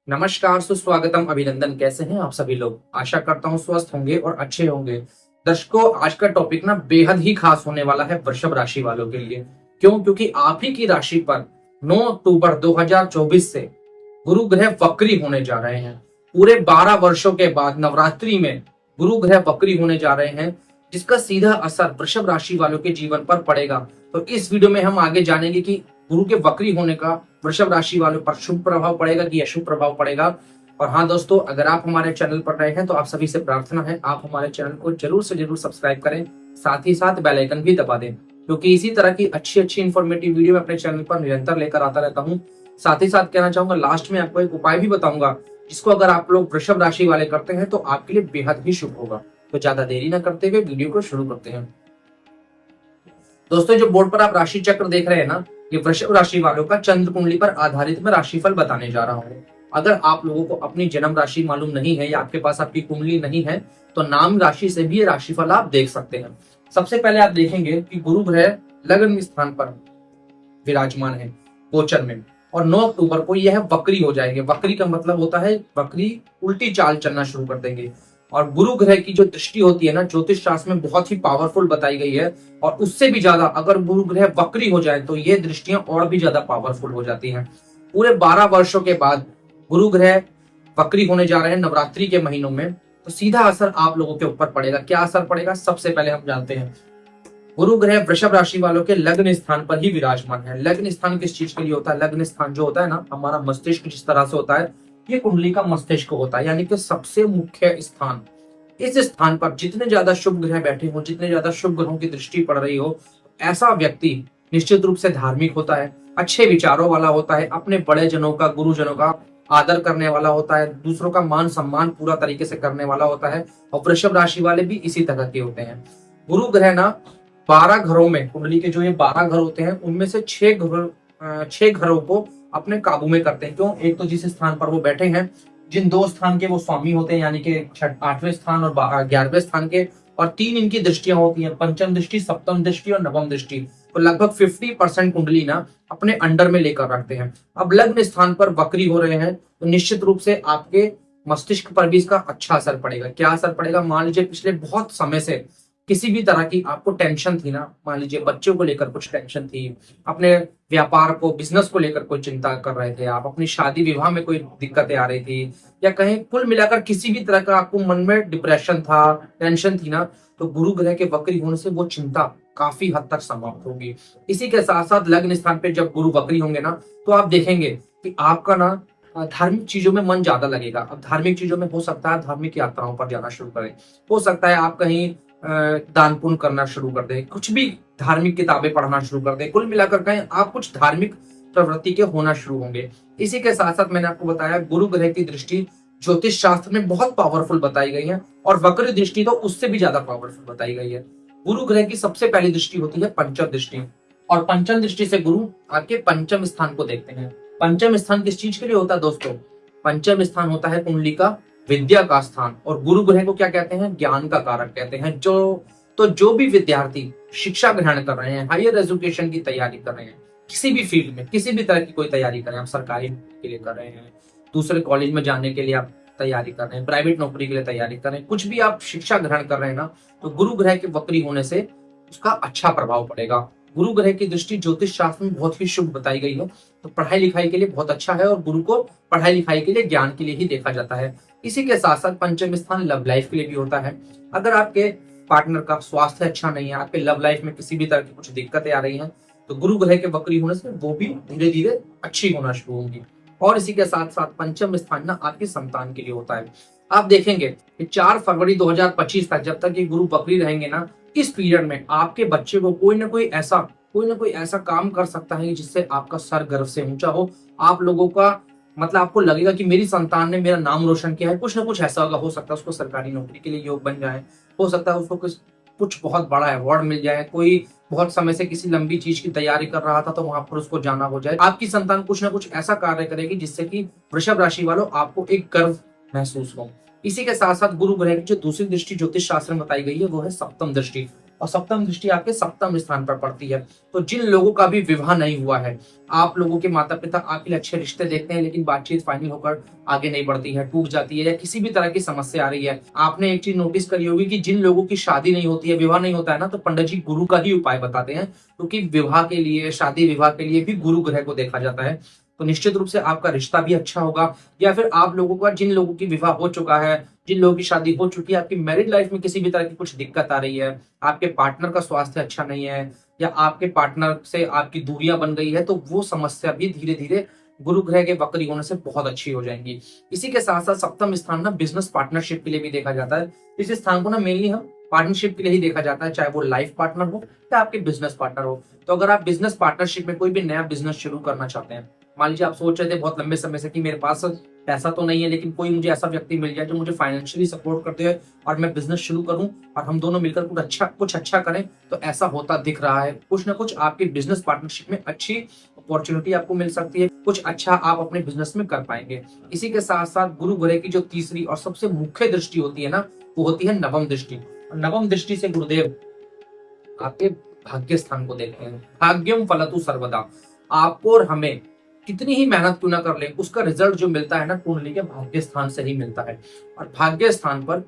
नमस्कार, सुस्वागतम, अभिनंदन। कैसे हैं आप सभी लोग? आशा करता हूँ स्वस्थ होंगे और अच्छे होंगे। दर्शकों, आज का टॉपिक ना बेहद ही खास होने वाला है वृषभ राशि वालों के लिए। क्यों? क्योंकि आप ही की राशि पर 9 अक्टूबर 2024 से गुरु ग्रह वक्री होने जा रहे हैं। पूरे 12 वर्षों के बाद नवरात्रि में गुरु ग्रह वक्री होने जा रहे हैं, जिसका सीधा असर वृषभ राशि वालों के जीवन पर पड़ेगा। तो इस वीडियो में हम आगे जानेंगे कि गुरु के वक्री होने का वृषभ राशि वालों पर शुभ प्रभाव पड़ेगा कि अशुभ प्रभाव पड़ेगा। और हाँ दोस्तों, अगर आप हमारे चैनल पर नए हैं तो आप सभी से प्रार्थना है आप हमारे चैनल को जरूर से जरूर सब्सक्राइब करें, साथ ही साथ बेल आइकन भी दबा दें, क्योंकि इसी तरह की अच्छी अच्छी इन्फॉर्मेटिव वीडियो मैं अपने चैनल पर निरंतर लेकर आता रहता हूँ। साथ ही साथ कहना चाहूंगा, लास्ट में आपको एक उपाय भी बताऊंगा, जिसको अगर आप लोग वृषभ राशि वाले करते हैं तो आपके लिए बेहद ही शुभ होगा। तो ज्यादा देरी न करते हुए वीडियो को शुरू करते हैं। दोस्तों, जो बोर्ड पर आप राशि चक्र देख रहे हैं ना, ये वृषभ राशि वालों का चंद्र कुंडली पर आधारित मैं राशिफल बताने जा रहा हूँ। अगर आप लोगों को अपनी जन्म राशि मालूम नहीं है या आपके पास आपकी कुंडली नहीं है, तो नाम राशि से भी ये राशिफल आप देख सकते हैं। सबसे पहले आप देखेंगे कि गुरु ग्रह लग्न स्थान पर विराजमान है गोचर में, और 9 अक्टूबर को यह वक्री हो जाएंगे। वक्री का मतलब होता है वक्री, उल्टी चाल चलना शुरू कर देंगे। और गुरु ग्रह की जो दृष्टि होती है ना, ज्योतिष शास्त्र में बहुत ही पावरफुल बताई गई है। और उससे भी ज्यादा अगर गुरु ग्रह वक्री हो जाए तो ये दृष्टियां और भी ज्यादा पावरफुल हो जाती हैं। पूरे 12 वर्षों के बाद गुरु ग्रह वक्री होने जा रहे हैं नवरात्रि के महीनों में, तो सीधा असर आप लोगों के ऊपर पड़ेगा। क्या असर पड़ेगा, सबसे पहले हम जानते हैं। गुरु ग्रह वृषभ राशि वालों के लग्न स्थान पर ही विराजमान है। लग्न स्थान किस चीज के लिए होता है? लग्न स्थान जो होता है ना, हमारा मस्तिष्क जिस तरह से होता है, ये कुंडली का मस्तिष्क होता है, यानी कि सबसे मुख्य स्थान। इस स्थान पर जितने ज्यादा शुभ ग्रह बैठे हो, जितने ज्यादा शुभ ग्रहों की दृष्टि पड़ रही हो, ऐसा व्यक्ति निश्चित रूप से धार्मिक होता है, अच्छे विचारों वाला होता है, अपने बड़े जनों का, गुरुजनों का आदर करने वाला होता है, दूसरों का मान सम्मान पूरा तरीके से करने वाला होता है। और वृषभ राशि वाले भी इसी तरह के होते हैं। गुरु ग्रह ना 12 घरों में, कुंडली के जो ये 12 घर होते हैं, उनमें से 6 घरों को अपने काबू में करते हैं। क्यों? एक तो जिस स्थान पर वो बैठे हैं, जिन 2 स्थान के वो स्वामी होते हैं, यानी कि 8वें स्थान और 11वें स्थान के, और 3 इनकी दृष्टियां होती हैं, पंचम दृष्टि, सप्तम दृष्टि और नवम दृष्टि। तो लगभग 50% कुंडली ना अपने अंडर में लेकर रखते हैं। अब लग्न स्थान पर वक्री हो रहे हैं, तो निश्चित रूप से आपके मस्तिष्क पर भी इसका अच्छा असर पड़ेगा। क्या असर पड़ेगा? मान लीजिए पिछले बहुत समय से किसी भी तरह की आपको टेंशन थी ना, मान लीजिए बच्चों को लेकर कुछ टेंशन थी, अपने व्यापार को, बिजनेस को लेकर कोई चिंता कर रहे थे आप, अपनी शादी विवाह में कोई दिक्कतें आ रही थी, या कहीं कुल मिलाकर किसी भी तरह का आपको मन में डिप्रेशन था, टेंशन थी ना, तो गुरु ग्रह के वक्री होने से वो चिंता काफी हद तक समाप्त होगी। इसी के साथ साथ लग्न स्थान पे जब गुरु वक्री होंगे ना, तो आप देखेंगे कि आपका ना धार्मिक चीजों में मन ज्यादा लगेगा। अब धार्मिक चीजों में हो सकता है धार्मिक यात्राओं पर जाना शुरू करें, हो सकता है आप कहीं दान पुण्य करना शुरू कर दें, कुछ भी धार्मिक किताबें पढ़ना शुरू कर दें। कुल मिलाकर कहें आप कुछ धार्मिक प्रवृत्ति के होना शुरू होंगे। इसी के साथ साथ मैंने आपको बताया, गुरु ग्रह की दृष्टि ज्योतिष शास्त्र में बहुत पावरफुल बताई गई है, और वक्र दृष्टि तो उससे भी ज्यादा पावरफुल बताई गई है। गुरु ग्रह की सबसे पहली दृष्टि होती है पंचम दृष्टि, और पंचम दृष्टि से गुरु आपके पंचम स्थान को देखते हैं। पंचम स्थान किस चीज के लिए होता है दोस्तों? पंचम स्थान होता है कुंडली का विद्या का स्थान, और गुरु ग्रह को क्या कहते हैं? ज्ञान का कारक कहते हैं। जो भी विद्यार्थी शिक्षा ग्रहण कर रहे हैं, हायर एजुकेशन की तैयारी कर रहे हैं, किसी भी फील्ड में, किसी भी तरह की कोई तैयारी कर रहे हैं, आप सरकारी के लिए कर रहे हैं, दूसरे कॉलेज में जाने के लिए आप तैयारी कर रहे हैं, प्राइवेट नौकरी के लिए तैयारी कर रहे हैं, कुछ भी आप शिक्षा ग्रहण कर रहे हैं ना, तो गुरु ग्रह के वक्री होने से उसका अच्छा प्रभाव पड़ेगा। गुरु ग्रह की दृष्टि ज्योतिष शास्त्र में बहुत ही शुभ बताई गई है, तो पढ़ाई लिखाई के लिए बहुत अच्छा है, और गुरु को पढ़ाई लिखाई के लिए, ज्ञान के लिए ही देखा जाता है। इसी के साथ साथ पंचम स्थान लव लाइफ के लिए भी होता है। अगर आपके पार्टनर का स्वास्थ्य अच्छा नहीं है, आपके लव लाइफ में किसी भी तरह की कुछ दिक्कतें आ रही हैं, तो गुरु ग्रह के वक्री होने से वो भी धीरे धीरे अच्छी होना शुरू होंगी। और इसी के साथ साथ पंचम स्थान ना आपकी संतान के लिए होता है। आप देखेंगे कि 4 फरवरी 2025 तक, जब तक ये गुरु वक्री रहेंगे ना, इस पीरियड में आपके बच्चे को कोई ना कोई ऐसा काम कर सकता है जिससे आपका सर गर्व से ऊंचा हो। आप लोगों का मतलब आपको लगेगा कि मेरी संतान ने मेरा नाम रोशन किया है। कुछ ना कुछ ऐसा होगा, हो सकता है उसको सरकारी नौकरी के लिए योग बन जाए, हो सकता है उसको कुछ बहुत बड़ा अवार्ड मिल जाए, कोई बहुत समय से किसी लंबी चीज की तैयारी कर रहा था तो वहां पर उसको जाना हो जाए। आपकी संतान कुछ ना कुछ ऐसा कार्य करेगी जिससे कि वृषभ राशि वालों आपको एक गर्व महसूस हो। इसी के साथ साथ गुरु ग्रह की जो दूसरी दृष्टि ज्योतिष शास्त्र में बताई गई है वो है सप्तम दृष्टि। और सप्तम दृष्टि आपके सप्तम स्थान पर पड़ती है। तो जिन लोगों का भी विवाह नहीं हुआ है, आप लोगों के माता पिता आपके लिए अच्छे रिश्ते देखते हैं लेकिन बातचीत फाइनल होकर आगे नहीं बढ़ती है, टूट जाती है या किसी भी तरह की समस्या आ रही है। आपने एक चीज नोटिस करी होगी कि जिन लोगों की शादी नहीं होती है, विवाह नहीं होता है ना, तो पंडित जी गुरु का ही उपाय बताते हैं, क्योंकि विवाह के लिए, शादी विवाह के लिए भी गुरु ग्रह को देखा जाता है। तो निश्चित रूप से आपका रिश्ता भी अच्छा होगा, या फिर आप लोगों का, जिन लोगों की विवाह हो चुका है, जिन लोगों की शादी हो चुकी है, आपकी मैरिड लाइफ में किसी भी तरह की कुछ दिक्कत आ रही है, आपके पार्टनर का स्वास्थ्य अच्छा नहीं है, या आपके पार्टनर से आपकी दूरियां बन गई है, तो वो समस्या भी धीरे धीरे गुरु ग्रह के वक्री होने से बहुत अच्छी हो जाएंगी। इसी के साथ साथ सप्तम स्थान ना बिजनेस पार्टनरशिप के लिए भी देखा जाता है। इस स्थान को ना मेनली हम पार्टनरशिप के लिए ही देखा जाता है, चाहे वो लाइफ पार्टनर हो या आपके बिजनेस पार्टनर हो। तो अगर आप बिजनेस पार्टनरशिप में कोई भी नया बिजनेस शुरू करना चाहते हैं, मान लीजिए आप सोच रहे थे बहुत लंबे समय से कि मेरे पास पैसा तो नहीं है लेकिन कोई मुझे ऐसा व्यक्ति मिल जाए जो मुझे फाइनेंशियली सपोर्ट करते हैं और मैं बिजनेस शुरू करूं और हम दोनों मिलकर कुछ अच्छा करें, तो ऐसा होता दिख रहा है। कुछ ना कुछ आपकी बिजनेस पार्टनरशिप में अच्छी अपॉर्चुनिटी आपको मिल सकती है, कुछ अच्छा आप अपने बिजनेस में कर पाएंगे। इसी के साथ साथ गुरु ग्रह की जो तीसरी और सबसे मुख्य दृष्टि होती है ना, वो होती है नवम दृष्टि। नवम दृष्टि से गुरुदेव आपके भाग्य स्थान को देखते हैं। भाग्यम फलतु सर्वदा। आपको और हमें कितनी ही मेहनत क्यों ना कर ले, उसका रिजल्ट जो मिलता है ना, कुंडली के भाग्य स्थान से ही मिलता है। और भाग्य स्थान पर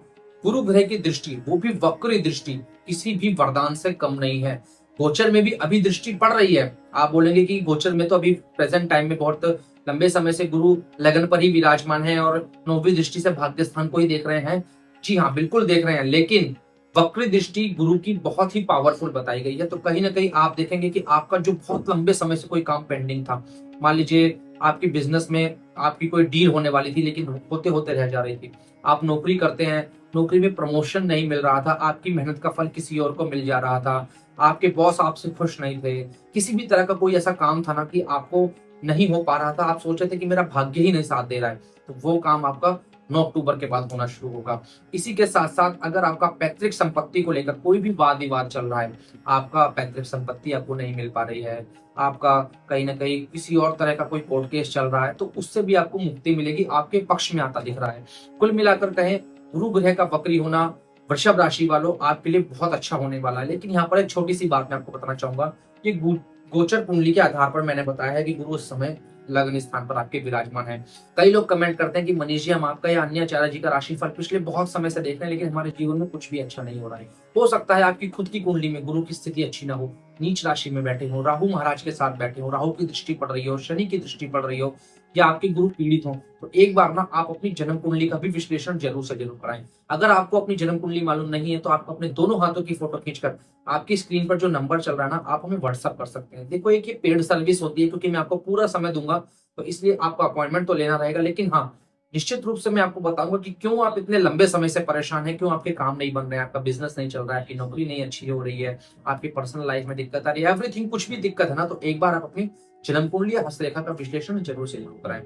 गुरु ग्रह की दृष्टि, वो भी वक्री दृष्टि, किसी भी वरदान से कम नहीं है। गोचर में भी अभी दृष्टि पड़ रही है। आप बोलेंगे कि गोचर में तो अभी प्रेजेंट टाइम में बहुत लंबे समय से गुरु लगन पर ही विराजमान है और नौवीं दृष्टि से भाग्य स्थान को ही देख रहे हैं। जी हाँ, बिल्कुल देख रहे हैं, लेकिन वक्र दृष्टि गुरु की बहुत ही पावरफुल बताई गई है। तो कहीं ना कहीं आप देखेंगे कि आपका जो बहुत लंबे समय से कोई काम पेंडिंग था, मान लीजिए आपकी बिजनेस में आपकी कोई डील होने वाली थी लेकिन होते होते रह जा रही थी, आप नौकरी करते हैं, नौकरी में प्रमोशन नहीं मिल रहा था, आपकी मेहनत का फल किसी और को मिल जा रहा था, आपके बॉस आपसे खुश नहीं थे, किसी भी तरह का कोई ऐसा काम था ना कि आपको नहीं हो पा रहा था, आप सोच रहे थे कि मेरा भाग्य ही नहीं साथ दे रहा है, तो वो काम आपका 9 अक्टूबर के बाद होना शुरू होगा। इसी के साथ साथ अगर आपका पैतृक संपत्ति को लेकर कोई भी वाद विवाद चल रहा है, आपका पैतृक संपत्ति आपको नहीं मिल पा रही है, आपका कहीं ना कहीं किसी और तरह का कोई कोर्ट केस चल रहा है, तो उससे भी आपको मुक्ति मिलेगी, आपके पक्ष में आता दिख रहा है। कुल मिलाकर कहें, गुरु ग्रह का वक्री होना वृषभ राशि वालों आपके लिए बहुत अच्छा होने वाला है। लेकिन यहाँ पर एक छोटी सी बात मैं आपको बताना चाहूंगा कि गोचर कुंडली के आधार पर मैंने बताया है कि गुरु उस समय लग्न स्थान पर आपके विराजमान है। कई लोग कमेंट करते हैं कि मनीष जी, हम आपका या अन्य आचार्य जी का राशिफल पिछले बहुत समय से देख रहे हैं लेकिन हमारे जीवन में कुछ भी अच्छा नहीं हो रहा है। हो सकता है आपकी खुद की कुंडली में गुरु की स्थिति अच्छी ना हो, नीच राशि में बैठे हो, राहु महाराज के साथ बैठे हो, राहु की दृष्टि पड़ रही हो, शनि की दृष्टि पड़ रही हो, या आपके गुरु पीड़ित हो, तो एक बार ना आप अपनी जन्म कुंडली का भी विश्लेषण जरूर से जरूर कराएं। अगर आपको अपनी जन्म कुंडली मालूम नहीं है तो आप अपने दोनों हाथों की फोटो खींचकर आपकी स्क्रीन पर जो नंबर चल रहा है ना, आप हमें व्हाट्सअप कर सकते हैं। देखो, एक ये पेड सर्विस होती है क्योंकि मैं आपको पूरा समय दूंगा, तो इसलिए आपको अपॉइंटमेंट तो लेना रहेगा। लेकिन हाँ, निश्चित रूप से मैं आपको बताऊंगा कि क्यों आप इतने लंबे समय से परेशान हैं, क्यों आपके काम नहीं बन रहे हैं, आपका बिजनेस नहीं चल रहा है, आपकी नौकरी नहीं अच्छी हो रही है, आपकी पर्सनल लाइफ में दिक्कत आ रही है, एवरीथिंग, कुछ भी दिक्कत है ना, तो एक बार आप अपनी जन्म कुंडली या हस्तरेखा का विश्लेषण जरूर से जरूर कराएं।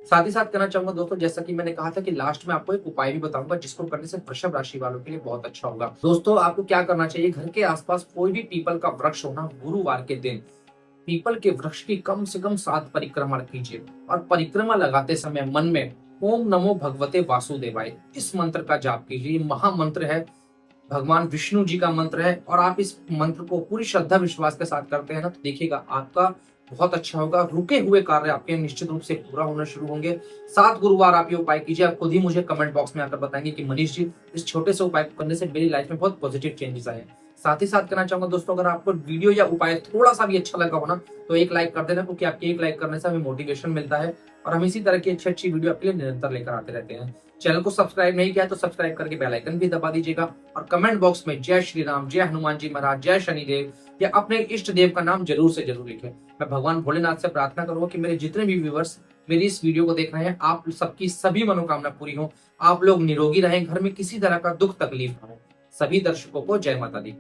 साथ ही साथ कहना चाहूंगा दोस्तों, जैसा कि मैंने कहा था कि लास्ट में आपको एक उपाय भी बताऊंगा जिसको करने से वृषभ राशि वालों के लिए बहुत अच्छा होगा। दोस्तों, आपको क्या करना चाहिए, घर के आसपास कोई भी पीपल का वृक्ष होना, गुरुवार के दिन पीपल के वृक्ष की कम से कम 7 परिक्रमा कीजिए और परिक्रमा लगाते समय मन में ओम नमो भगवते वासुदेवाय इस मंत्र का जाप कीजिए। ये महामंत्र है, भगवान विष्णु जी का मंत्र है, और आप इस मंत्र को पूरी श्रद्धा विश्वास के साथ करते हैं ना, तो देखिएगा आपका बहुत अच्छा होगा। रुके हुए कार्य आपके निश्चित रूप से पूरा होना शुरू होंगे। 7 गुरुवार आप ये उपाय कीजिए। आप खुद ही मुझे कमेंट बॉक्स में आकर बताएंगे कि मनीष जी, इस छोटे से उपाय को करने से मेरी लाइफ में बहुत पॉजिटिव चेंजेस आए हैं। साथ ही साथ कहना चाहूंगा दोस्तों, अगर आपको वीडियो या उपाय थोड़ा सा भी अच्छा लगा हो ना, तो एक लाइक कर देना, क्योंकि आपके एक लाइक करने से हमें मोटिवेशन मिलता है और हम इसी तरह की अच्छी अच्छी वीडियो आपके लिए निरंतर लेकर आते रहते हैं। चैनल को सब्सक्राइब नहीं किया तो सब्सक्राइब करके बेल आइकन भी दबा दीजिएगा और कमेंट बॉक्स में जय श्री राम, जय हनुमान जी महाराज, जय शनिदेव या अपने इष्ट देव का नाम जरूर से जरूर लिखें। मैं भगवान भोलेनाथ से प्रार्थना करूंगा कि मेरे जितने भी व्यूअर्स मेरी इस वीडियो को देख रहे हैं, आप सबकी सभी मनोकामना पूरी हो, आप लोग निरोगी रहें, घर में किसी तरह का दुख तकलीफ ना हो। सभी दर्शकों को जय माता दी।